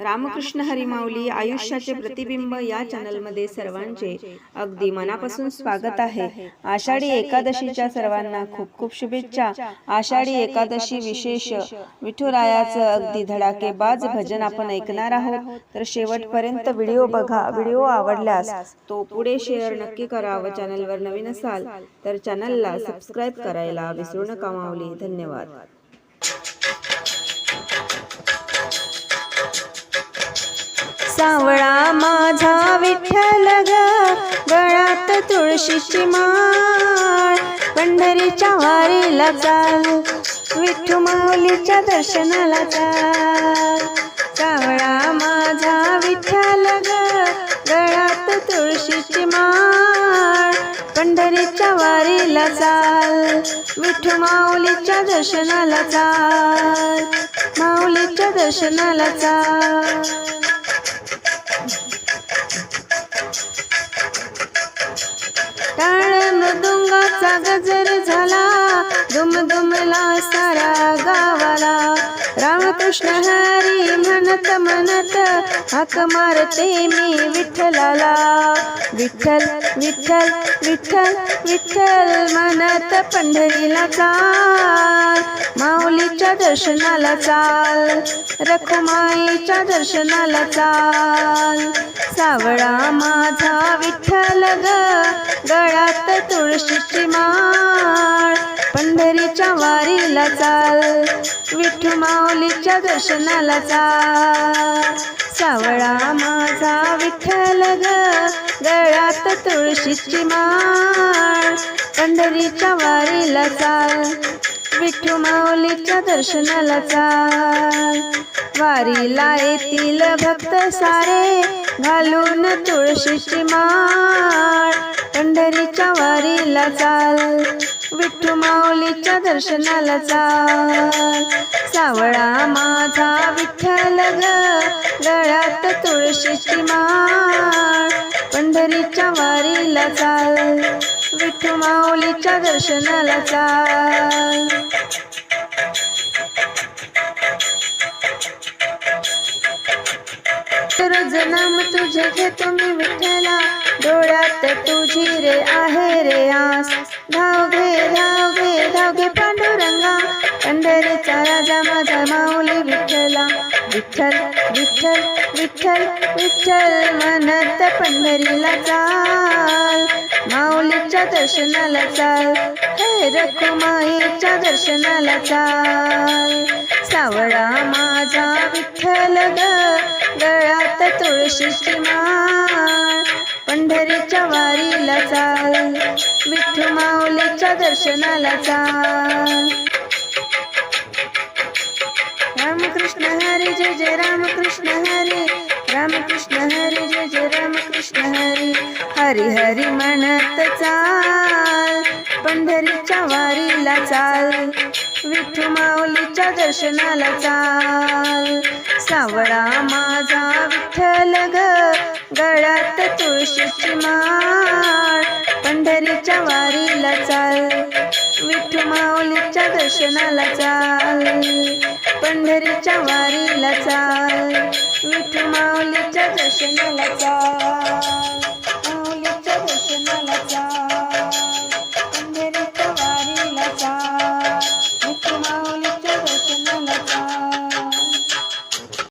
रामकृष्ण हरी माऊली आयुष्याचे प्रतिबिंब या चॅनलमध्ये सर्वांचे अगदी मनापासून स्वागत आहे। आषाढी एकादशीच्या सर्वांना खूप खूप शुभेच्छा। आषाढी एकादशी विशेष विठुरायाचं अगदी धडाकेबाज भजन आपण ऐकणार आहोत, तर शेवटपर्यंत व्हिडिओ बघा। व्हिडिओ आवडल्यास तो पुढे शेअर नक्की करा व चॅनलवर नवीन असाल तर चॅनलला सबस्क्राइब करायला विसरू नका माऊली। धन्यवाद। सावळा माझा विठ्ठल ग, गळ्यात तुळशीची माळ, पंढरीच्या वारीला चाल, विठ्ठू माऊलीच्या दर्शनाला चाल। सावळा माझा विठ्ठल ग, गळ्यात तुळशीची माळ, पंढरीच्या वारीला चाल, विठ्ठू माऊलीच्या दर्शनाला चाल, माऊलीच्या दर्शनाला चाल। टाळ मृदुंगाचा गजर झाला, दुम दुमला सारा गावाला, रामकृष्ण हरी म्हणत म्हणत हाक मारते मी विठ्ठलाला। विठ्ठल विठ्ठल विठ्ठल विठ्ठल म्हणत पंढरीला चाल, माऊलीच्या दर्शनाला चाल, रखुमाईच्या दर्शनाला चाल। सावळा माझा विठ्ठल ग, गळ्यात तुळशीची माळ, पंढरीच्या वारीला चाल, विठ्ठू माऊलीच्या दर्शनाला चाल। सावळा माझा विठ्ठल ग, गळ्यात तुळशीची माळ, पंढरीच्या वारीला चाल, विठ्ठू माऊलीच्या दर्शनाला चाल। वारीला येतील भक्त सारे, घालून तुळशीची माळ, पंढरीच्या वारीला चाल, विठ्ठू माऊलीच्या दर्शनाला चाल। सावळा माझा विठ्ठल ग, गळ्यात तुळशीची माळ, पंढरीच्या वारीला चाल, विठ्ठू माऊलीच्या दर्शनाला चाल। रोज नाम तुझे घेतो मी विठ्ठला, डोळ्यात तुझी रे आहे रे आस, धाव घे धाव घे धाव घे पांडुरंगा, पंढरीचा राजा माझा माऊली विठ्ठला। विठ्ठल विठ्ठल विठ्ठल विठ्ठल म्हणत पंढरीला चाल, माऊलीच्या दर्शनाला चाल, हे रखुमाईच्या दर्शनाला चाल। सावळा माझा विठ्ठल ग, गळ्यात तुळशीची माळ, पंढरीच्या वारीला चाल, विठ्ठू माऊलीच्या दर्शनाला चाल। रामकृष्ण हरी जय जय रामकृष्ण हरी, रामकृष्ण हरी जय जय रामकृष्ण हरी, हरी हरी म्हणत चाल, पंढरीच्या वारीला चाल, विठ्ठू माऊलीच्या दर्शनाला चाल। सावळा माझा विठ्ठल ग, गळ्यात तुळशीची माळ, पंढरीच्या वारीला चाल, विठ्ठू माऊलीच्या दर्शनाला चाल, पंढरीच्या वारीला चाल, विठ्ठू माऊलीच्या दर्शनाला चाल।